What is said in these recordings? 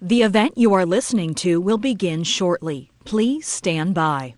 The event you are listening to will begin shortly. Please stand by.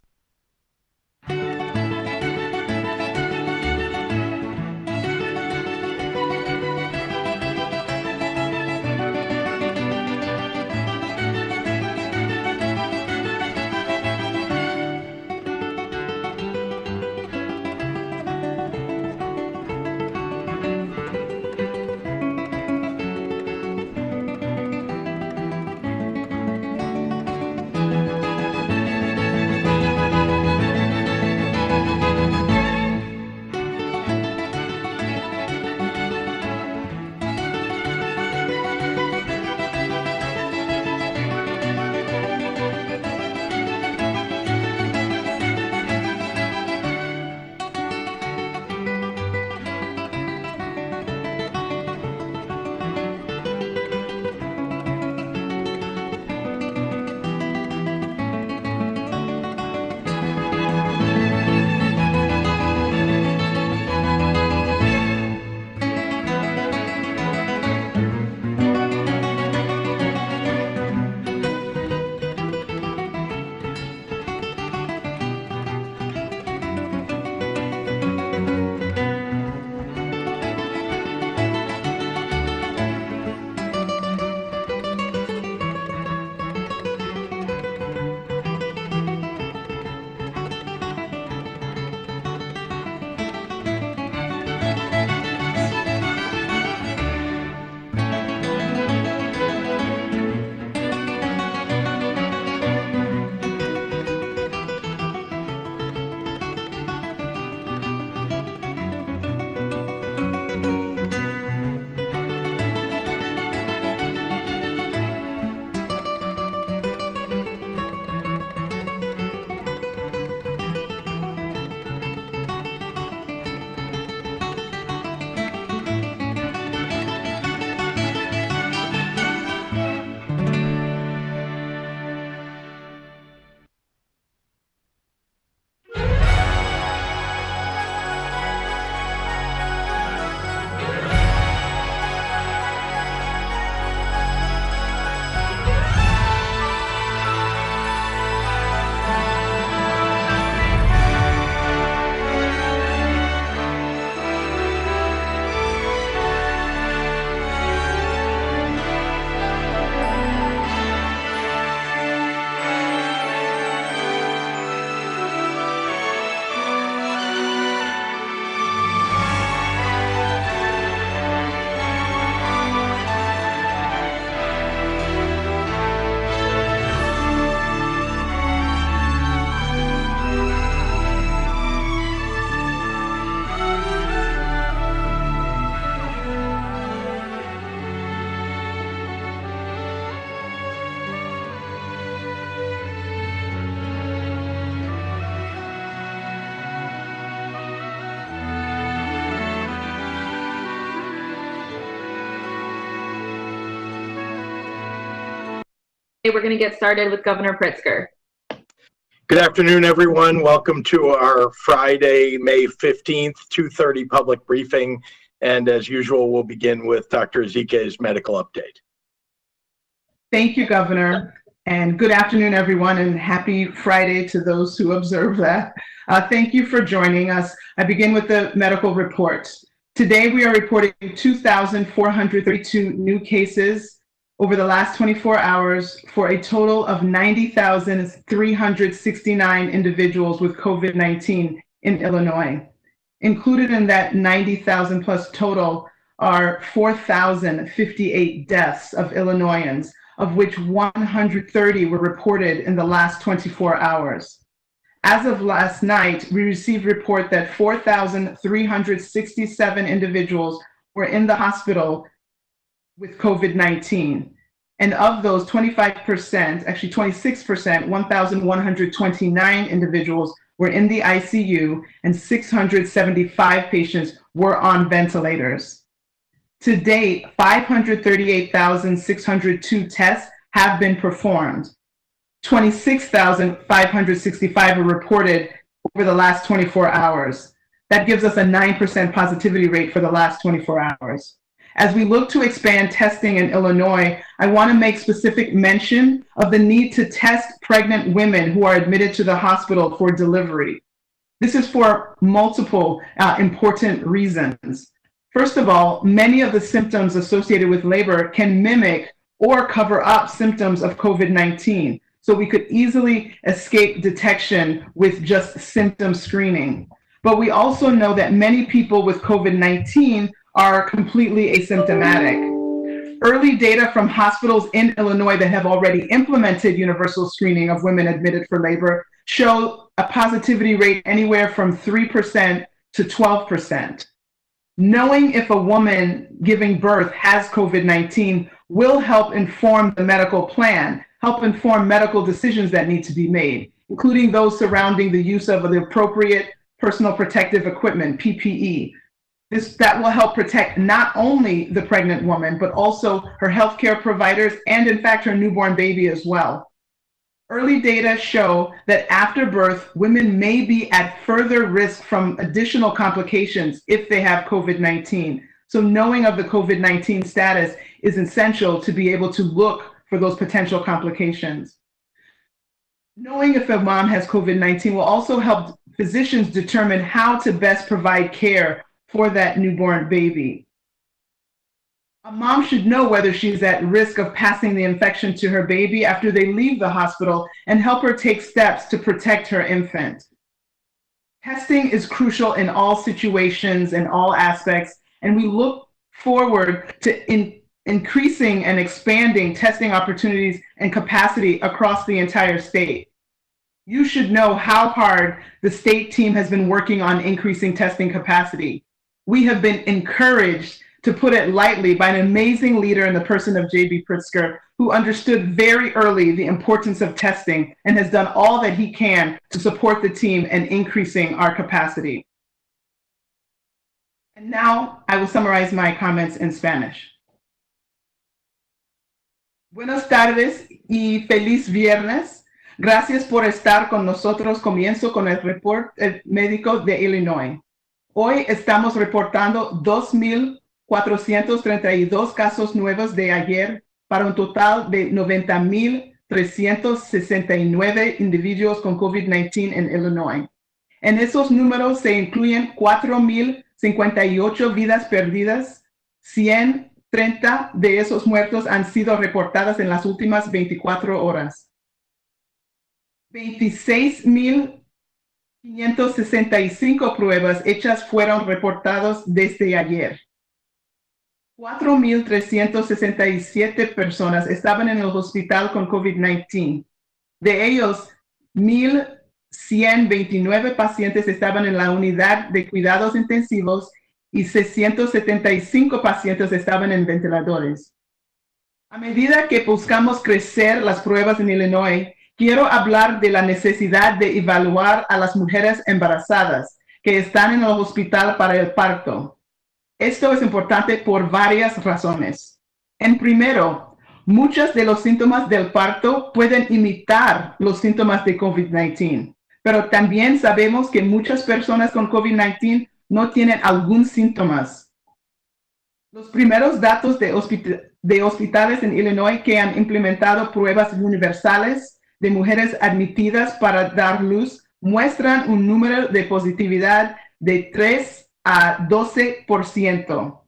We're going to get started with Governor Pritzker. Good afternoon, everyone. Welcome to our Friday, May 15th, 2:30 public briefing. And as usual, we'll begin with Dr. Ezike's medical update. Thank you, Governor. And good afternoon, everyone, and happy Friday to those who observe that. Thank you for joining us. I begin with the medical report. Today, we are reporting 2,432 new cases over the last 24 hours for a total of 90,369 individuals with COVID-19 in Illinois. Included in that 90,000 plus total are 4,058 deaths of Illinoisans, of which 130 were reported in the last 24 hours. As of last night, we received report that 4,367 individuals were in the hospital with COVID-19. And of those, 25%, actually 26%, 1,129 individuals were in the ICU and 675 patients were on ventilators. To date, 538,602 tests have been performed. 26,565 were reported over the last 24 hours. That gives us a 9% positivity rate for the last 24 hours. As we look to expand testing in Illinois, I want to make specific mention of the need to test pregnant women who are admitted to the hospital for delivery. This is for multiple important reasons. First of all, many of the symptoms associated with labor can mimic or cover up symptoms of COVID-19. So we could easily escape detection with just symptom screening. But we also know that many people with COVID-19 are completely asymptomatic. Early data from hospitals in Illinois that have already implemented universal screening of women admitted for labor show a positivity rate anywhere from 3% to 12%. Knowing if a woman giving birth has COVID-19 will help inform the medical plan, help inform medical decisions that need to be made, including those surrounding the use of the appropriate personal protective equipment, PPE. That will help protect not only the pregnant woman, but also her healthcare providers and, in fact, her newborn baby as well. Early data show that after birth, women may be at further risk from additional complications if they have COVID-19. So knowing of the COVID-19 status is essential to be able to look for those potential complications. Knowing if a mom has COVID-19 will also help physicians determine how to best provide care for that newborn baby. A mom should know whether she's at risk of passing the infection to her baby after they leave the hospital and help her take steps to protect her infant. Testing is crucial in all situations and all aspects, and we look forward to increasing and expanding testing opportunities and capacity across the entire state. You should know how hard the state team has been working on increasing testing capacity. We have been encouraged, to put it lightly, by an amazing leader in the person of J.B. Pritzker, who understood very early the importance of testing and has done all that he can to support the team in increasing our capacity. And now I will summarize my comments in Spanish. Buenas tardes y feliz viernes. Gracias por estar con nosotros. Comienzo con el reporte médico de Illinois. Hoy estamos reportando 2,432 casos nuevos de ayer para un total de 90,369 individuos con COVID-19 en Illinois. En esos números se incluyen 4,058 vidas perdidas. 130 de esos muertos han sido reportadas en las últimas 24 horas. 26,565 pruebas hechas fueron reportadas desde ayer. 4,367 personas estaban en el hospital con COVID-19. De ellos, 1,129 pacientes estaban en la unidad de cuidados intensivos y 675 pacientes estaban en ventiladores. A medida que buscamos crecer las pruebas en Illinois, quiero hablar de la necesidad de evaluar a las mujeres embarazadas que están en el hospital para el parto. Esto es importante por varias razones. En primero, muchos de los síntomas del parto pueden imitar los síntomas de COVID-19, pero también sabemos que muchas personas con COVID-19 no tienen algún síntomas. Los primeros datos de hospitales en Illinois que han implementado pruebas universales de mujeres admitidas para dar luz muestran un número de positividad de 3 a 12%.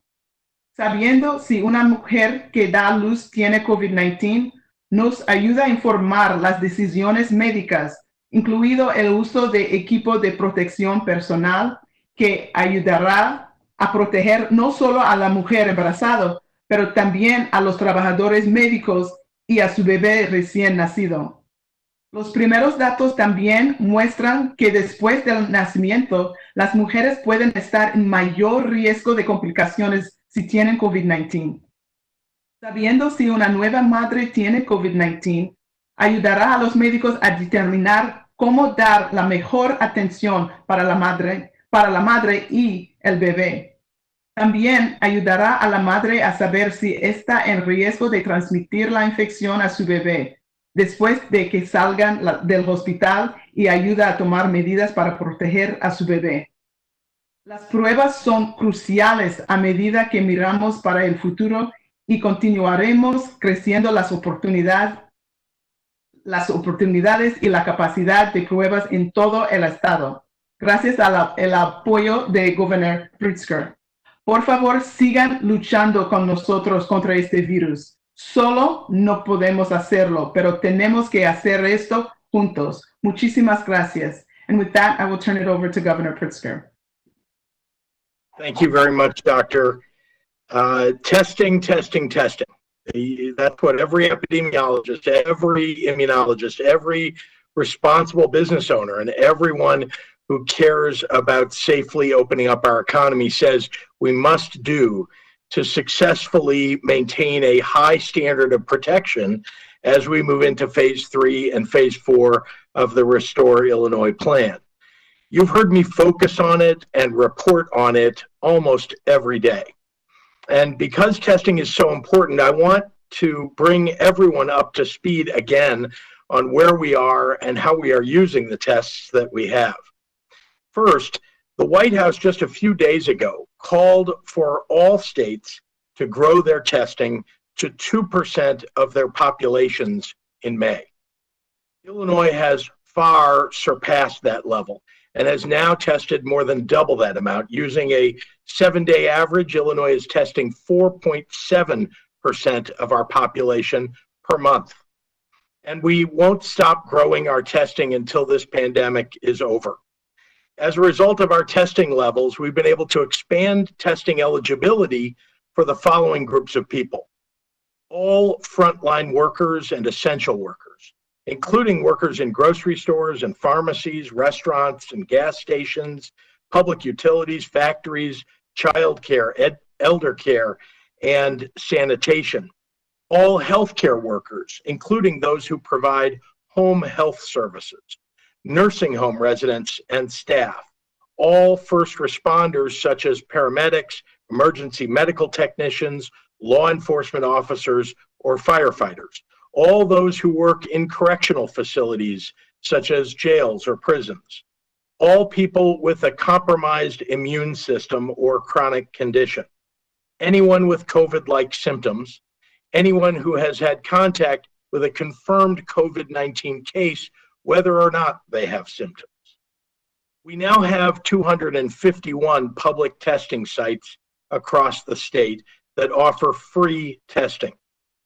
Sabiendo si una mujer que da luz tiene COVID-19, nos ayuda a informar las decisiones médicas, incluido el uso de equipo de protección personal, que ayudará a proteger no solo a la mujer embarazada, pero también a los trabajadores médicos y a su bebé recién nacido. Los primeros datos también muestran que después del nacimiento, las mujeres pueden estar en mayor riesgo de complicaciones si tienen COVID-19. Sabiendo si una nueva madre tiene COVID-19, ayudará a los médicos a determinar cómo dar la mejor atención para la madre y el bebé. También ayudará a la madre a saber si está en riesgo de transmitir la infección a su bebé después de que salgan del hospital y ayuda a tomar medidas para proteger a su bebé. Las pruebas son cruciales a medida que miramos para el futuro y continuaremos creciendo las oportunidades y la capacidad de pruebas en todo el estado, gracias al apoyo de Gobernador Pritzker. Por favor, sigan luchando con nosotros contra este virus. Solo no podemos hacerlo, pero tenemos que hacer esto juntos. Muchísimas gracias. And with that, I will turn it over to Governor Pritzker. Thank you very much, Doctor. Testing. That's what every epidemiologist, every immunologist, every responsible business owner, and everyone who cares about safely opening up our economy says we must do to successfully maintain a high standard of protection as we move into phase 3 and phase 4 of the Restore Illinois plan. You've heard me focus on it and report on it almost every day. And because testing is so important, I want to bring everyone up to speed again on where we are and how we are using the tests that we have. First, the White House just a few days ago called for all states to grow their testing to 2% of their populations in May. Illinois has far surpassed that level and has now tested more than double that amount. Using a 7-day average, Illinois is testing 4.7% of our population per month. And we won't stop growing our testing until this pandemic is over. As a result of our testing levels, we've been able to expand testing eligibility for the following groups of people: all frontline workers and essential workers, including workers in grocery stores and pharmacies, restaurants and gas stations, public utilities, factories, childcare, elder care, and sanitation. All healthcare workers, including those who provide home health services, nursing home residents and staff, all first responders such as paramedics, emergency medical technicians, law enforcement officers, or firefighters, all those who work in correctional facilities such as jails or prisons, all people with a compromised immune system or chronic condition, anyone with COVID-like symptoms, anyone who has had contact with a confirmed COVID-19 case, whether or not they have symptoms. We now have 251 public testing sites across the state that offer free testing.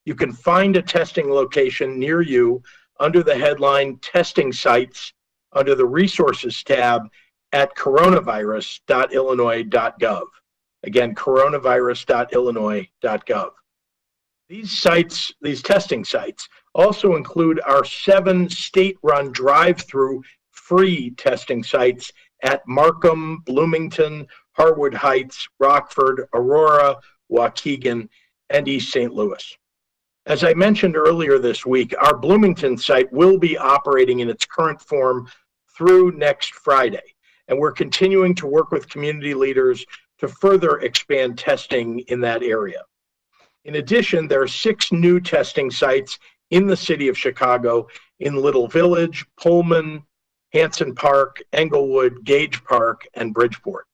You can find a testing location near you under the headline Testing Sites under the Resources tab at coronavirus.illinois.gov. Again, coronavirus.illinois.gov. These testing sites also include our 7 state-run drive-through free testing sites at Markham, Bloomington, Harwood Heights, Rockford, Aurora, Waukegan, and East St. Louis. As I mentioned earlier this week, our Bloomington site will be operating in its current form through next Friday, and we're continuing to work with community leaders to further expand testing in that area. In addition, there are 6 new testing sites in the city of Chicago in Little Village, Pullman, Hanson Park, Englewood, Gage Park, and Bridgeport.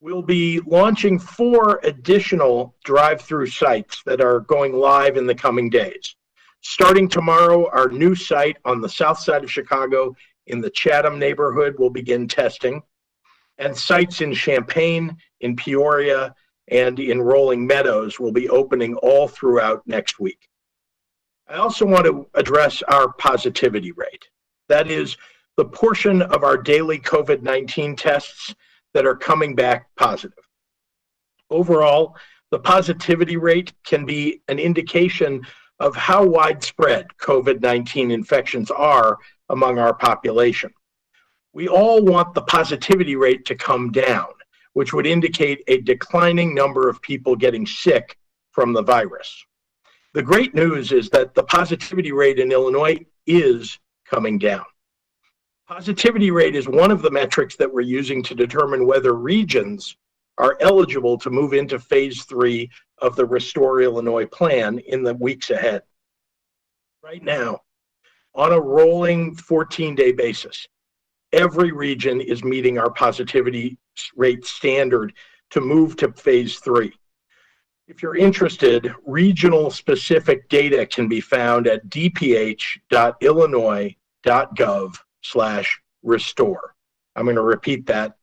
We'll be launching 4 additional drive-through sites that are going live in the coming days. Starting tomorrow, our new site on the south side of Chicago in the Chatham neighborhood will begin testing, and sites in Champaign, in Peoria, and in Rolling Meadows will be opening all throughout next week. I also want to address our positivity rate. That is, the portion of our daily COVID-19 tests that are coming back positive. Overall, the positivity rate can be an indication of how widespread COVID-19 infections are among our population. We all want the positivity rate to come down, which would indicate a declining number of people getting sick from the virus. The great news is that the positivity rate in Illinois is coming down. Positivity rate is one of the metrics that we're using to determine whether regions are eligible to move into phase 3 of the Restore Illinois plan in the weeks ahead. Right now, on a rolling 14-day basis, every region is meeting our positivity rate standard to move to phase 3. If you're interested, regional specific data can be found at dph.illinois.gov/restore. I'm going to repeat that,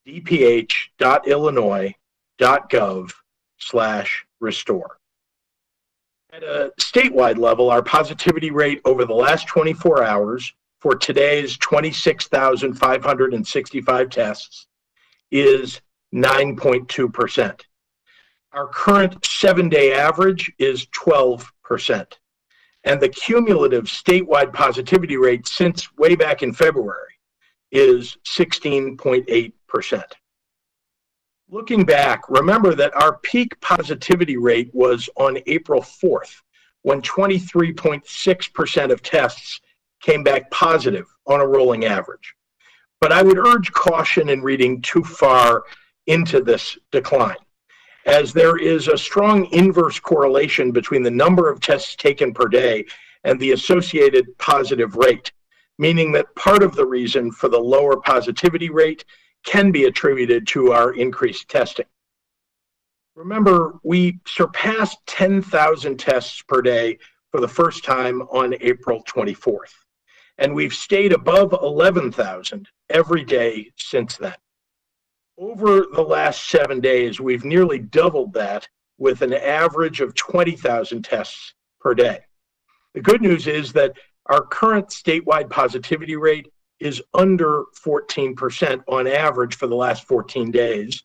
dph.illinois.gov/restore. At a statewide level, our positivity rate over the last 24 hours for today's 26,565 tests is 9.2%. Our current 7-day average is 12%. And the cumulative statewide positivity rate since way back in February is 16.8%. Looking back, remember that our peak positivity rate was on April 4th, when 23.6% of tests came back positive on a rolling average. But I would urge caution in reading too far into this decline, as there is a strong inverse correlation between the number of tests taken per day and the associated positive rate, meaning that part of the reason for the lower positivity rate can be attributed to our increased testing. Remember, we surpassed 10,000 tests per day for the first time on April 24th, and we've stayed above 11,000 every day since then. Over the last 7 days, we've nearly doubled that with an average of 20,000 tests per day. The good news is that our current statewide positivity rate is under 14% on average for the last 14 days.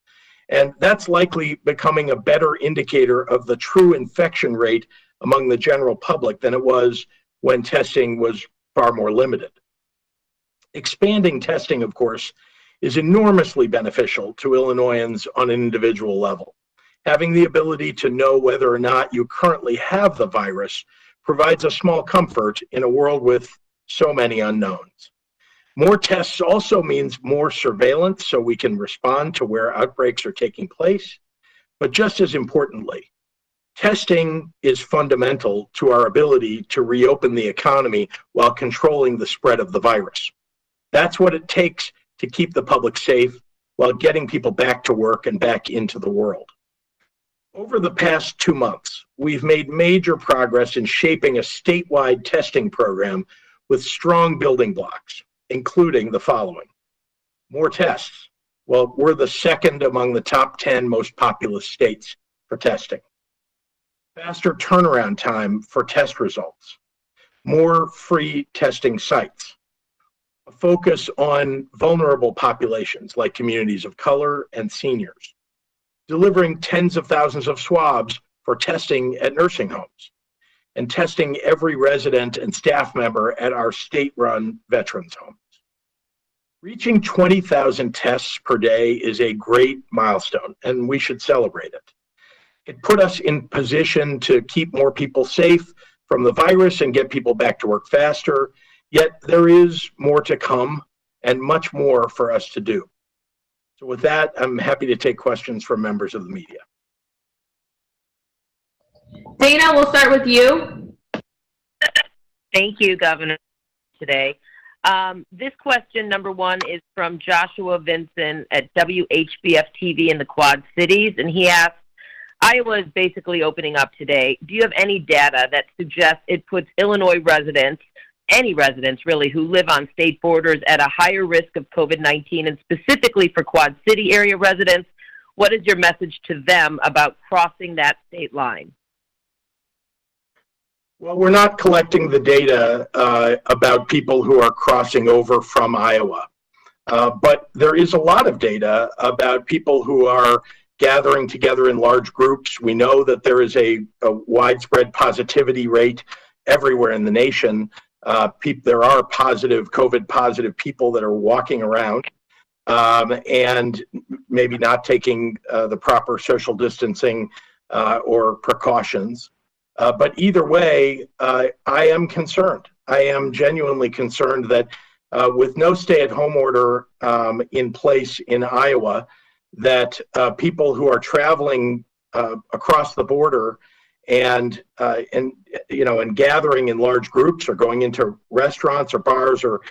And that's likely becoming a better indicator of the true infection rate among the general public than it was when testing was far more limited. Expanding testing, of course, is enormously beneficial to Illinoisans on an individual level. Having the ability to know whether or not you currently have the virus provides a small comfort in a world with so many unknowns. More tests also means more surveillance so we can respond to where outbreaks are taking place. But just as importantly, testing is fundamental to our ability to reopen the economy while controlling the spread of the virus. That's what it takes to keep the public safe while getting people back to work and back into the world. Over the past 2 months, we've made major progress in shaping a statewide testing program with strong building blocks, including the following. More tests. Well, we're the second among the top 10 most populous states for testing. Faster turnaround time for test results. More free testing sites. A focus on vulnerable populations like communities of color and seniors. Delivering tens of thousands of swabs for testing at nursing homes. And testing every resident and staff member at our state-run veterans homes. Reaching 20,000 tests per day is a great milestone, and we should celebrate it. It put us in position to keep more people safe from the virus and get people back to work faster, yet there is more to come and much more for us to do. So with that, I'm happy to take questions from members of the media. Dana, we'll start with you. Thank you, Governor, today. This question, number one, is from Joshua Vinson at WHBF TV in the Quad Cities, and he asks, Iowa is basically opening up today. Do you have any data that suggests it puts Illinois residents, any residents really, who live on state borders at a higher risk of COVID-19, and specifically for Quad City area residents? What is your message to them about crossing that state line? Well, we're not collecting the data about people who are crossing over from Iowa, but there is a lot of data about people who are gathering together in large groups. We know that there is a widespread positivity rate everywhere in the nation. There are COVID positive people that are walking around and maybe not taking the proper social distancing or precautions. But either way, I am concerned. I am genuinely concerned that with no stay-at-home order in place in Iowa, that people who are traveling across the border and gathering in large groups or going into restaurants or bars or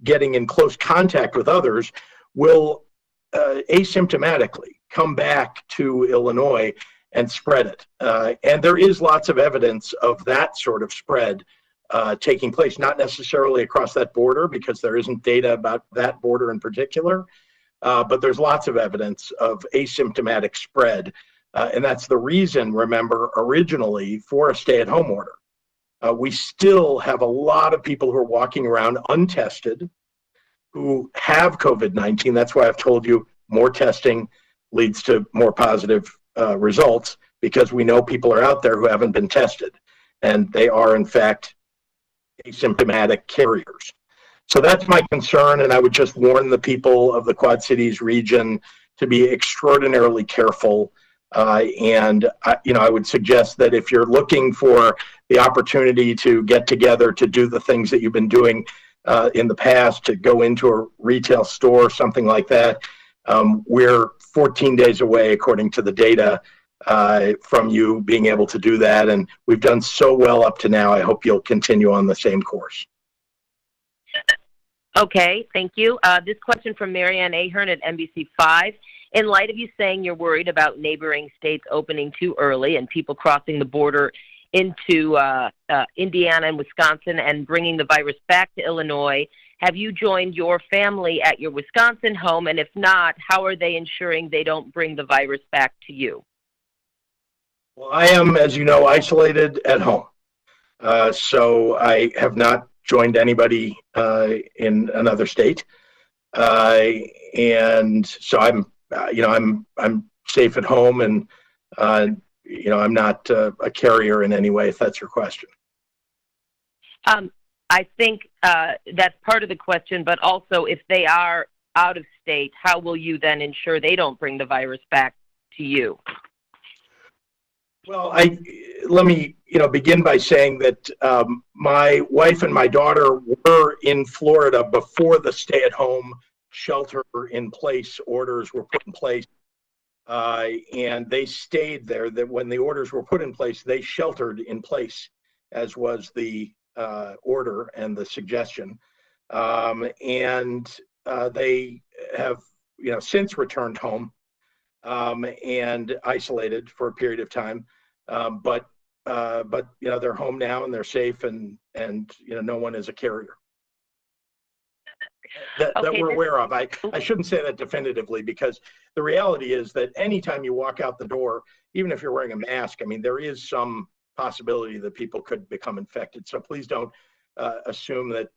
getting in close contact with others will asymptomatically come back to Illinois and spread it. And there is lots of evidence of that sort of spread taking place, not necessarily across that border because there isn't data about that border in particular, but there's lots of evidence of asymptomatic spread. And that's the reason, remember, originally for a stay-at-home order. We still have a lot of people who are walking around untested who have COVID-19. That's why I've told you more testing leads to more positive results, because we know people are out there who haven't been tested, and they are, in fact, asymptomatic carriers. So that's my concern, and I would just warn the people of the Quad Cities region to be extraordinarily careful. And I would suggest that if you're looking for the opportunity to get together to do the things that you've been doing in the past, to go into a retail store, something like that, we're 14 days away, according to the data, from you being able to do that. And we've done so well up to now. I hope you'll continue on the same course. Okay, thank you. This question from Marianne Ahern at NBC5. In light of you saying you're worried about neighboring states opening too early and people crossing the border into Indiana and Wisconsin and bringing the virus back to Illinois, have you joined your family at your Wisconsin home? And if not, how are they ensuring they don't bring the virus back to you? Well, I am, as you know, isolated at home. So I have not joined anybody in another state. And so I'm safe at home, and I'm not a carrier in any way, if that's your question. I think that's part of the question, but also if they are out of state, how will you then ensure they don't bring the virus back to you? Well, let me begin by saying that my wife and my daughter were in Florida before the stay-at-home shelter-in-place orders were put in place, and they stayed there. That when the orders were put in place, they sheltered in place, as was the order and the suggestion, and they have since returned home and isolated for a period of time, but they're home now and they're safe, and no one is a carrier that we're aware of. I shouldn't say that definitively, because the reality is that anytime you walk out the door, even if you're wearing a mask, there is some possibility that people could become infected. So please don't assume that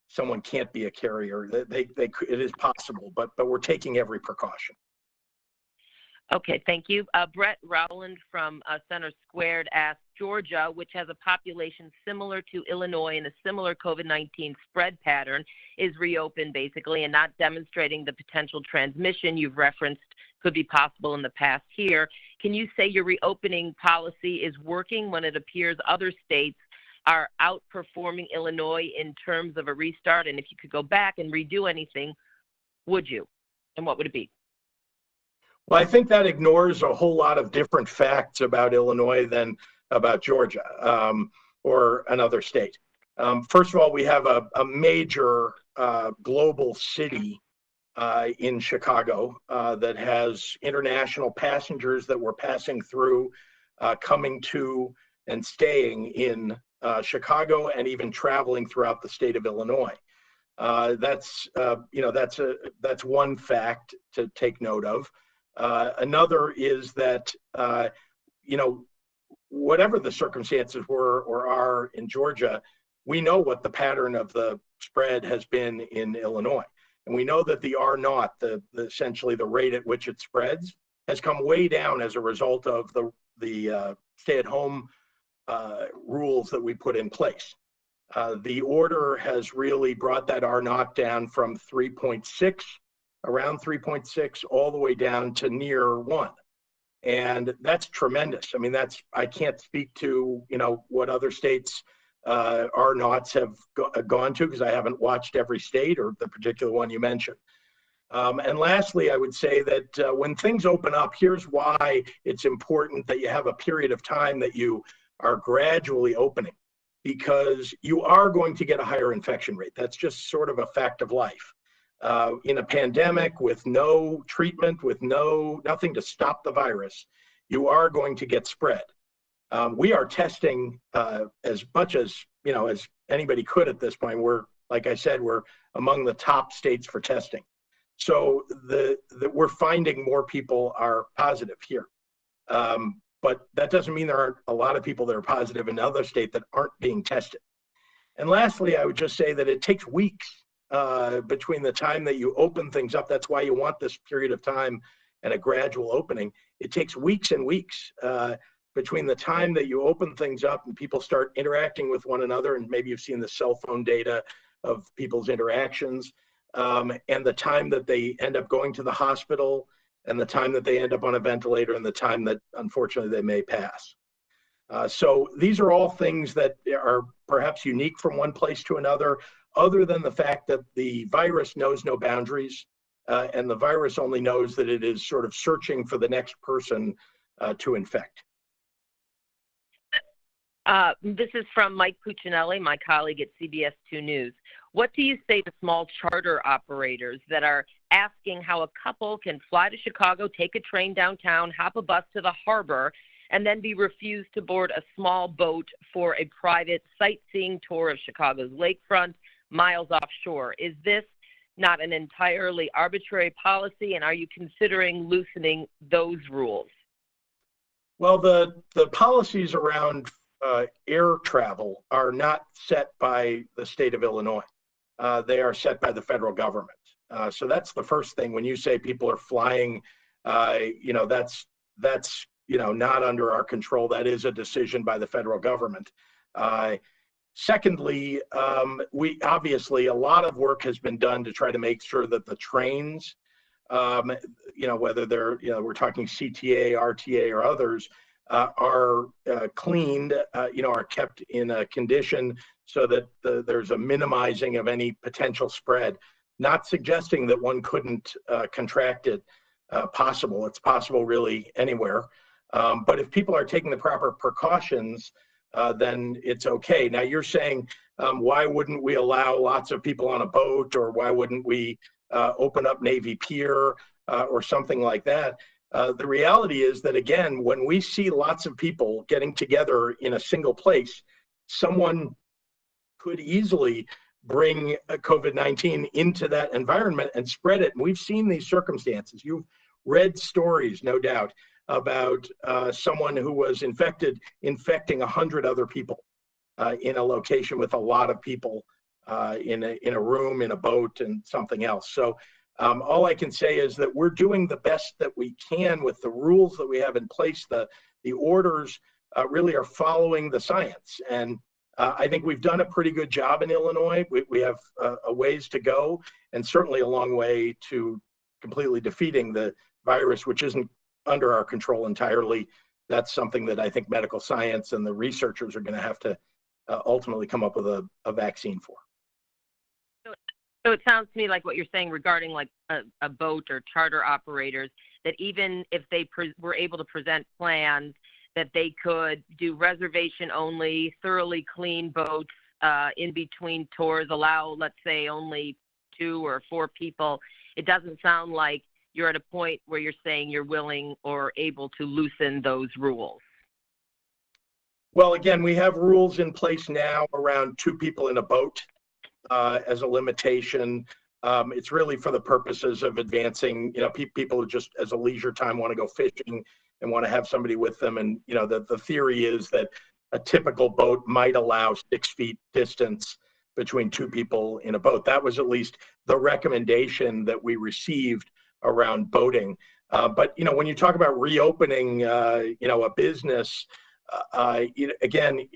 someone can't be a carrier. It is possible, but we're taking every precaution. Okay, thank you. Brett Rowland from Center Squared asked, Georgia, which has a population similar to Illinois and a similar COVID-19 spread pattern, is reopened basically and not demonstrating the potential transmission you've referenced could be possible in the past here. Can you say your reopening policy is working when it appears other states are outperforming Illinois in terms of a restart? And if you could go back and redo anything, would you? And what would it be? Well, I think that ignores a whole lot of different facts about Illinois than about Georgia or another state. First of all, we have a major global city in Chicago that has international passengers that were passing through, coming to and staying in Chicago, and even traveling throughout the state of Illinois. That's one fact to take note of. Another is that whatever the circumstances were or are in Georgia, we know what the pattern of the spread has been in Illinois. And we know that the R naught, essentially the rate at which it spreads, has come way down as a result of the stay-at-home rules that we put in place. The order has really brought that R naught down from 3.6, around 3.6, all the way down to near 1. And that's tremendous. I can't speak to, what other states R naughts have gone to, because I haven't watched every state or the particular one you mentioned. And lastly, I would say that when things open up, here's why it's important that you have a period of time that you are gradually opening. because you are going to get a higher infection rate. That's just sort of a fact of life. In a pandemic with no treatment, with nothing to stop the virus, you are going to get spread. We are testing as much as as anybody could at this point. We're, like I said, we're among the top states for testing. So we're finding more people are positive here. But that doesn't mean there aren't a lot of people that are positive in other states that aren't being tested. And lastly, I would just say that it takes weeks between the time that you open things up. That's why you want this period of time and a gradual opening. It takes weeks and weeks between the time that you open things up and people start interacting with one another, and maybe you've seen the cell phone data of people's interactions, and the time that they end up going to the hospital, and the time that they end up on a ventilator, and the time that unfortunately they may pass. So these are all things that are perhaps unique from one place to another, other than the fact that the virus knows no boundaries, and the virus only knows that it is sort of searching for the next person to infect. This is from Mike Puccinelli, my colleague at CBS 2 News. What do you say to small charter operators that are asking how a couple can fly to Chicago, take a train downtown, hop a bus to the harbor, and then be refused to board a small boat for a private sightseeing tour of Chicago's lakefront, miles offshore? Is this not an entirely arbitrary policy, and are you considering loosening those rules? Well, the policies around air travel are not set by the state of Illinois. They are set by the federal government. So that's the first thing. When you say people are flying, that's not under our control. That is a decision by the federal government. Secondly, we obviously a lot of work has been done to try to make sure that the trains, whether they're we're talking CTA, RTA, or others, are cleaned, are kept in a condition so that there's a minimizing of any potential spread. Not suggesting that one couldn't contract it. Possible. It's possible really anywhere. But if people are taking the proper precautions, then it's okay. Now you're saying, why wouldn't we allow lots of people on a boat, or why wouldn't we open up Navy Pier or something like that? The reality is that, again, when we see lots of people getting together in a single place, someone could easily bring COVID-19 into that environment and spread it. And we've seen these circumstances. You've read stories, no doubt, about someone who was infecting 100 other people in a location with a lot of people in a room, in a boat, and something else. So all I can say is that we're doing the best that we can with the rules that we have in place. The orders really are following the science. And I think we've done a pretty good job in Illinois. We have a ways to go, and certainly a long way to completely defeating the virus, which isn't under our control entirely. That's something that I think medical science and the researchers are going to have to ultimately come up with a vaccine for. So it sounds to me like what you're saying regarding like a boat or charter operators, that even if they were able to present plans, that they could do reservation only, thoroughly clean boats in between tours, allow, let's say, only 2 or 4 people. It doesn't sound like you're at a point where you're saying you're willing or able to loosen those rules. Well, again, we have rules in place now around 2 people in a boat as a limitation. It's really for the purposes of advancing, people who just as a leisure time want to go fishing and want to have somebody with them. And, the theory is that a typical boat might allow 6 feet distance between 2 people in a boat. That was at least the recommendation that we received around boating. But, when you talk about reopening, a business, again,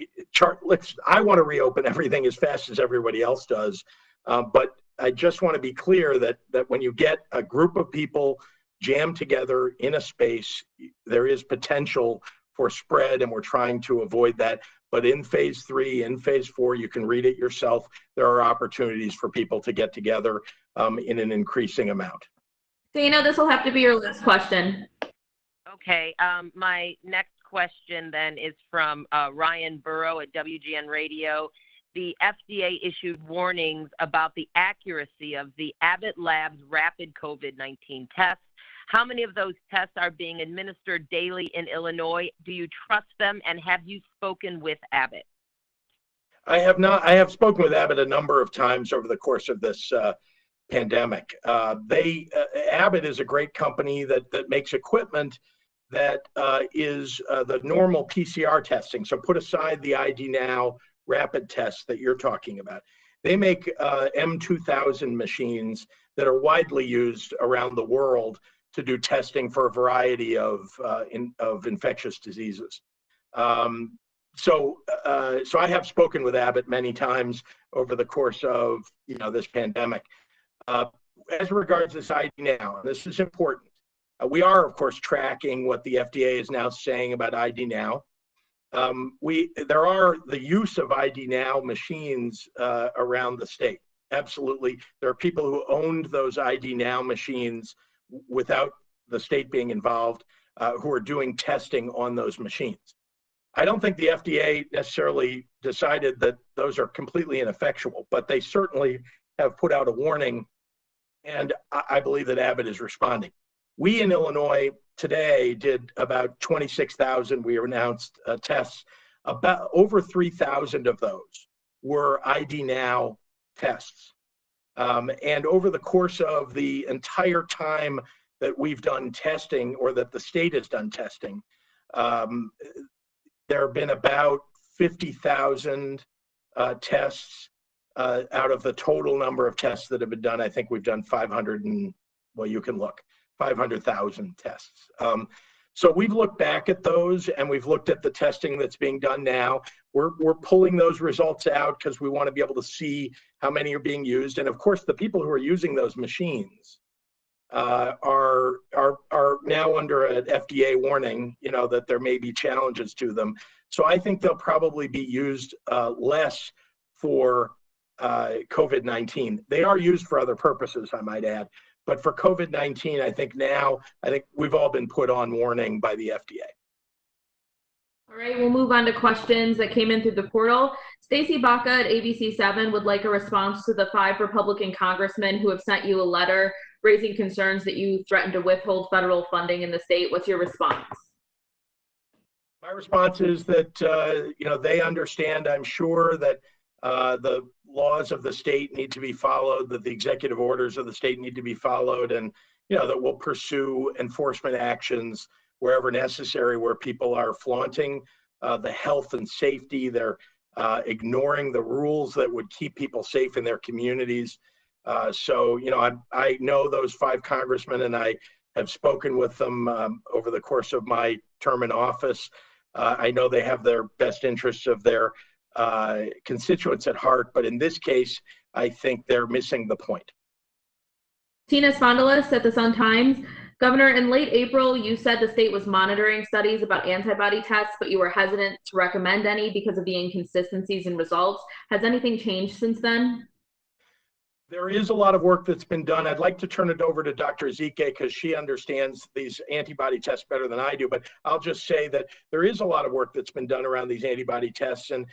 I want to reopen everything as fast as everybody else does. But I just want to be clear that when you get a group of people jammed together in a space, there is potential for spread, and we're trying to avoid that. But in phase 3, in phase 4, you can read it yourself. There are opportunities for people to get together in an increasing amount. Dana, this will have to be your last question. Okay. My next question then is from Ryan Burrow at WGN Radio. The FDA issued warnings about the accuracy of the Abbott Labs rapid COVID-19 tests. How many of those tests are being administered daily in Illinois? Do you trust them, and have you spoken with Abbott? I have not. I have spoken with Abbott a number of times over the course of this pandemic. Abbott is a great company that makes equipment that is the normal PCR testing. So put aside the ID Now rapid tests that you're talking about. They make M2000 machines that are widely used around the world to do testing for a variety of infectious diseases. So I have spoken with Abbott many times over the course of this pandemic. As regards this ID Now, and this is important, we are of course tracking what the FDA is now saying about ID Now. There are the use of ID Now machines around the state. Absolutely, there are people who owned those ID Now machines without the state being involved, who are doing testing on those machines. I don't think the FDA necessarily decided that those are completely ineffectual, but they certainly have put out a warning, and I believe that Abbott is responding. We in Illinois today did about 26,000, we announced tests. About over 3,000 of those were ID Now tests. And over the course of the entire time that we've done testing, or that the state has done testing, there have been about 50,000 tests out of the total number of tests that have been done. I think we've done 500,000 tests. So we've looked back at those, and we've looked at the testing that's being done now. We're pulling those results out because we want to be able to see how many are being used. And of course, the people who are using those machines are now under an FDA warning, that there may be challenges to them. So I think they'll probably be used less for COVID-19. They are used for other purposes, I might add. But for COVID-19, I think we've all been put on warning by the FDA. All right, we'll move on to questions that came in through the portal. Stacy Baca at ABC7 would like a response to the 5 Republican congressmen who have sent you a letter raising concerns that you threatened to withhold federal funding in the state. What's your response? My response is that they understand, I'm sure, that the laws of the state need to be followed, that the executive orders of the state need to be followed, and that we'll pursue enforcement actions wherever necessary, where people are flaunting the health and safety, they're ignoring the rules that would keep people safe in their communities. So I know those 5 congressmen, and I have spoken with them over the course of my term in office. I know they have their best interests of their constituents at heart, but in this case, I think they're missing the point. Tina Spondalis at the Sun-Times. Governor, in late April, you said the state was monitoring studies about antibody tests, but you were hesitant to recommend any because of the inconsistencies in results. Has anything changed since then? There is a lot of work that's been done. I'd like to turn it over to Dr. Ezike because she understands these antibody tests better than I do, but I'll just say that there is a lot of work that's been done around these antibody tests, and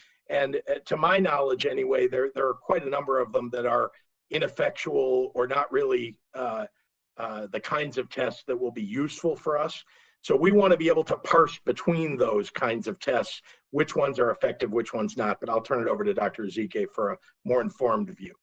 to my knowledge anyway, there are quite a number of them that are ineffectual or not really the kinds of tests that will be useful for us. So we want to be able to parse between those kinds of tests, which ones are effective, which ones not, but I'll turn it over to Dr. Ezike for a more informed view.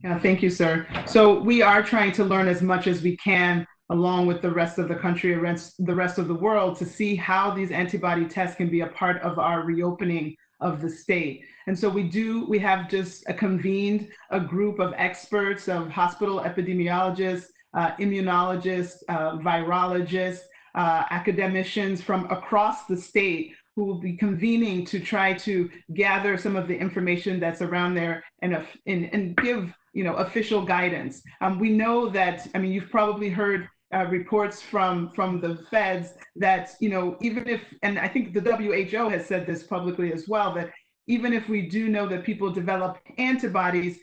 Yeah, thank you, sir. So we are trying to learn as much as we can along with the rest of the country, the rest of the world, to see how these antibody tests can be a part of our reopening of the state. And so we have just convened a group of experts, of hospital epidemiologists, immunologists, virologists, academicians from across the state who will be convening to try to gather some of the information that's around there and give official guidance. We know that, you've probably heard reports from the feds that, even if, and I think the WHO has said this publicly as well, that even if we do know that people develop antibodies,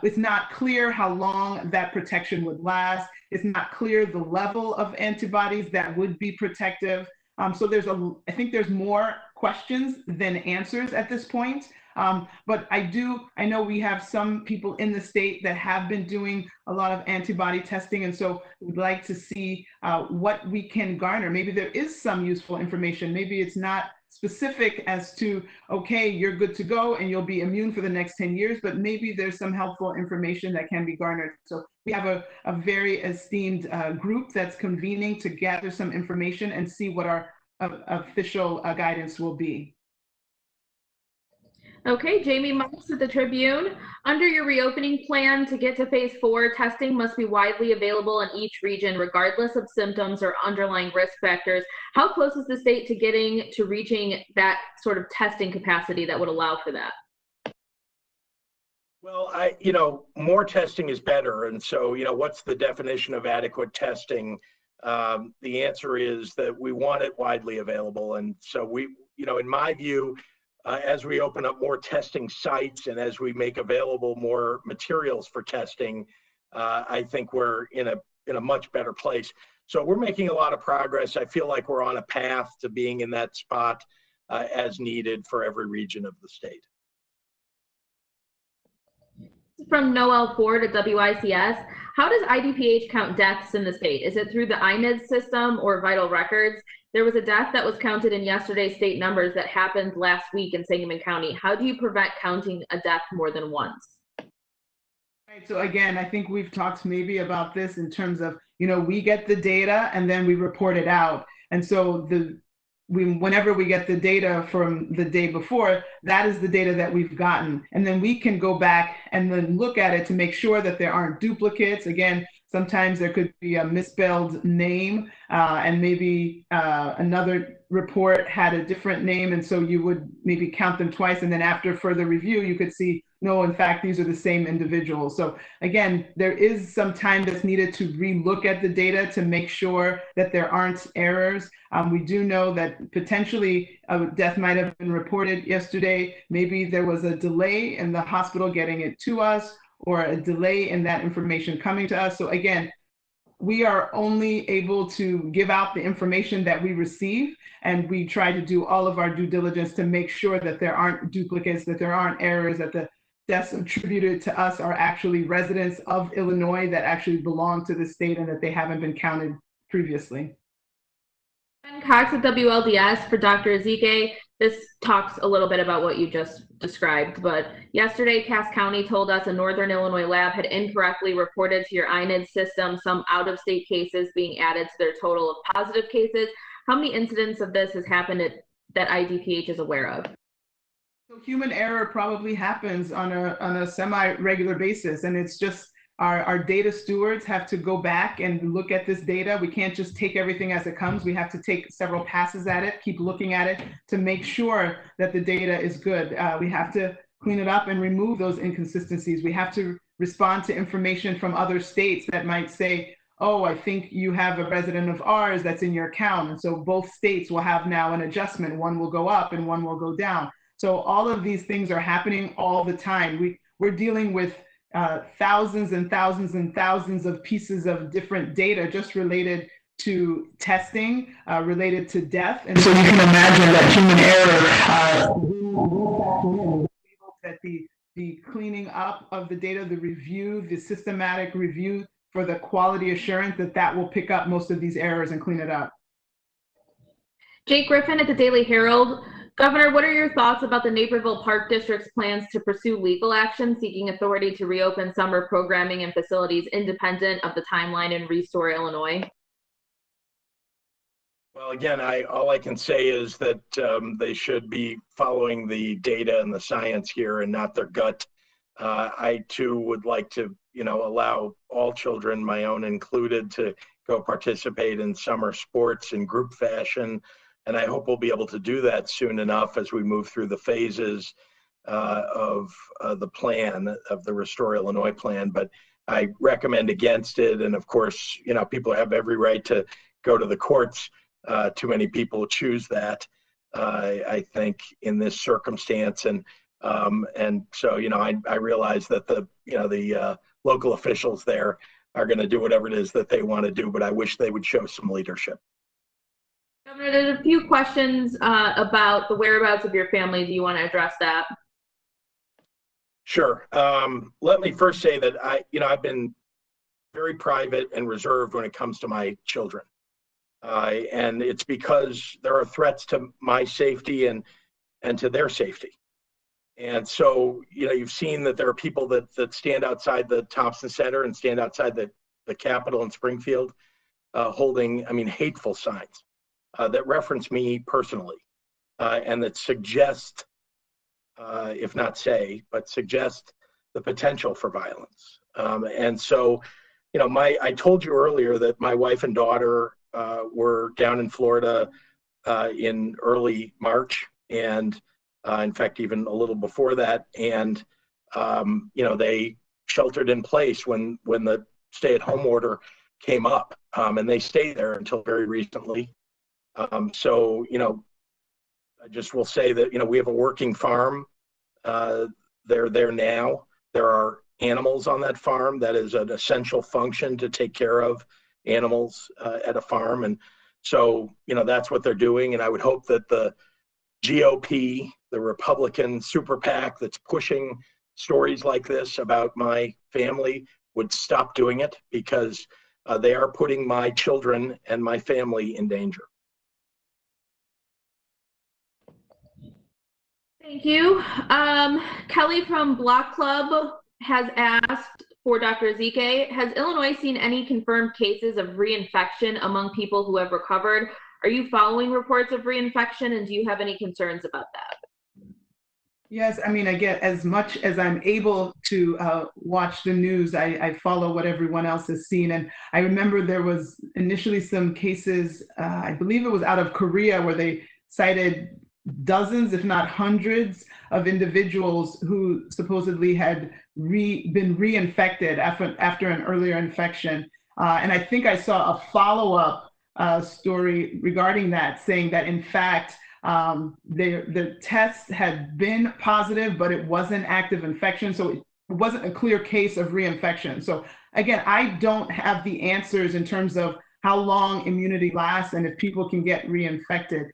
it's not clear how long that protection would last. It's not clear the level of antibodies that would be protective. So I think there's more questions than answers at this point. But I know we have some people in the state that have been doing a lot of antibody testing. And so we'd like to see what we can garner. Maybe there is some useful information. Maybe it's not specific as to, okay, you're good to go and you'll be immune for the next 10 years, but maybe there's some helpful information that can be garnered. So we have a very esteemed group that's convening to gather some information and see what our official guidance will be. Okay, Jamie Marks at the Tribune. Under your reopening plan to get to phase 4, testing must be widely available in each region, regardless of symptoms or underlying risk factors. How close is the state to reaching that sort of testing capacity that would allow for that? Well, more testing is better. And so, what's the definition of adequate testing? The answer is that we want it widely available. And so in my view, as we open up more testing sites and as we make available more materials for testing, I think we're in a much better place. So we're making a lot of progress. I feel like we're on a path to being in that spot as needed for every region of the state. From Noel Ford at WICS. How does IDPH count deaths in the state? Is it through the INID system or vital records? There was a death that was counted in yesterday's state numbers that happened last week in Sangamon County. How do you prevent counting a death more than once? Right, so again, I think we've talked maybe about this in terms of, we get the data and then we report it out. And so whenever we get the data from the day before, that is the data that we've gotten. And then we can go back and then look at it to make sure that there aren't duplicates. Again, sometimes there could be a misspelled name and maybe another report had a different name. And so you would maybe count them twice. And then after further review, you could see, no, in fact, these are the same individuals. So again, there is some time that's needed to relook at the data to make sure that there aren't errors. We do know that potentially a death might have been reported yesterday. Maybe there was a delay in the hospital getting it to us or a delay in that information coming to us. So again, we are only able to give out the information that we receive, and we try to do all of our due diligence to make sure that there aren't duplicates, that there aren't errors, that the deaths attributed to us are actually residents of Illinois that actually belong to the state and that they haven't been counted previously. Ben Cox at WLDS for Dr. Ezike. This talks a little bit about what you just described, but yesterday Cass County told us a Northern Illinois lab had incorrectly reported to your INID system some out-of-state cases being added to their total of positive cases. How many incidents of this has happened that IDPH is aware of? So human error probably happens on a semi-regular basis, and it's just our data stewards have to go back and look at this data. We can't just take everything as it comes. We have to take several passes at it, keep looking at it to make sure that the data is good. We have to clean it up and remove those inconsistencies. We have to respond to information from other states that might say, oh, I think you have a resident of ours that's in your count. And so both states will have now an adjustment. One will go up and one will go down. So all of these things are happening all the time. We're dealing with thousands and thousands and thousands of pieces of different data just related to testing, related to death. And so you can imagine that human error, that the cleaning up of the data, the review, the systematic review for the quality assurance, that will pick up most of these errors and clean it up. Jake Griffin at the Daily Herald. Governor, what are your thoughts about the Naperville Park District's plans to pursue legal action seeking authority to reopen summer programming and facilities independent of the timeline in Restore Illinois? Well, again, all I can say is that they should be following the data and the science here and not their gut. I too would like to, allow all children, my own included, to go participate in summer sports in group fashion. And I hope we'll be able to do that soon enough as we move through the phases of the plan, of the Restore Illinois plan. But I recommend against it. And of course, people have every right to go to the courts. Too many people choose that. I think, in this circumstance. And so, I realize that the local officials there are going to do whatever it is that they want to do, but I wish they would show some leadership. Governor, there's a few questions about the whereabouts of your family. Do you want to address that? Sure. Let me first say that I've been very private and reserved when it comes to my children. And it's because there are threats to my safety and to their safety. And so, you've seen that there are people that stand outside the Thompson Center and stand outside the Capitol in Springfield holding, hateful signs that reference me personally and that suggest, if not say, but suggest the potential for violence. And so, I told you earlier that my wife and daughter were down in Florida in early March, and in fact, even a little before that. And, they sheltered in place when the stay-at-home order came up, and they stayed there until very recently. So, I just will say that, we have a working farm. They're there now. There are animals on that farm. That is an essential function, to take care of animals at a farm. And so, that's what they're doing. And I would hope that the GOP, the Republican super PAC that's pushing stories like this about my family, would stop doing it, because they are putting my children and my family in danger. Thank you. Kelly from Block Club has asked for Dr. Ezike, has Illinois seen any confirmed cases of reinfection among people who have recovered? Are you following reports of reinfection, and do you have any concerns about that? Yes, again, as much as I'm able to watch the news, I follow what everyone else has seen. And I remember there was initially some cases, I believe it was out of Korea, where they cited dozens, if not hundreds, of individuals who supposedly had been reinfected after an earlier infection. And I think I saw a follow-up story regarding that, saying that, in fact, the test had been positive, but it wasn't active infection. So it wasn't a clear case of reinfection. So again, I don't have the answers in terms of how long immunity lasts and if people can get reinfected.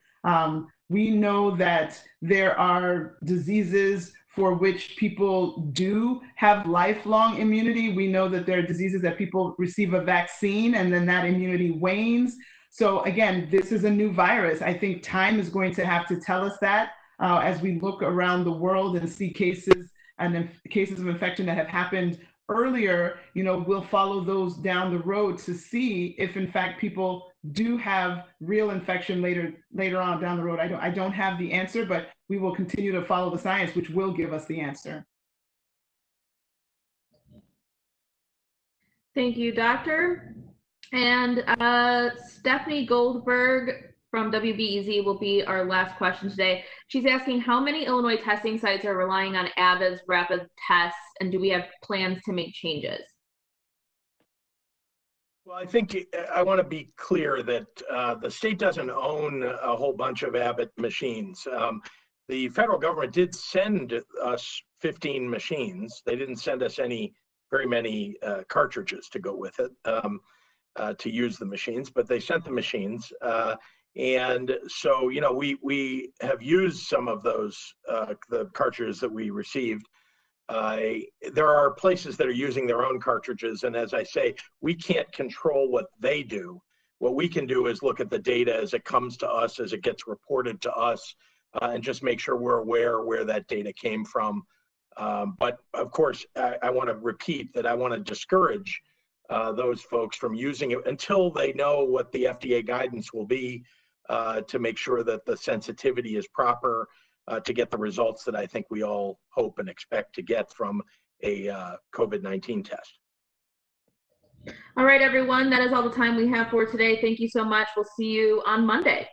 We know that there are diseases for which people do have lifelong immunity. We know that there are diseases that people receive a vaccine and then that immunity wanes. So again, this is a new virus. I think time is going to have to tell us that as we look around the world and see cases of infection that have happened earlier. We'll follow those down the road to see if, in fact, people do have real infection later on down the road. I don't have the answer, but we will continue to follow the science, which will give us the answer. Thank you, Doctor. And Stephanie Goldberg from WBEZ will be our last question today. She's asking, how many Illinois testing sites are relying on Avid's rapid tests, and do we have plans to make changes? Well, I think I want to be clear that the state doesn't own a whole bunch of Abbott machines. The federal government did send us 15 machines. They didn't send us very many cartridges to go with it to use the machines, but they sent the machines. And so, we have used some of those, the cartridges that we received. There are places that are using their own cartridges, and as I say, we can't control what they do. What we can do is look at the data as it comes to us, as it gets reported to us, and just make sure we're aware where that data came from. But of course, I want to repeat that I want to discourage those folks from using it until they know what the FDA guidance will be, to make sure that the sensitivity is proper, to get the results that I think we all hope and expect to get from a COVID-19 test. All right, everyone, that is all the time we have for today. Thank you so much. We'll see you on Monday.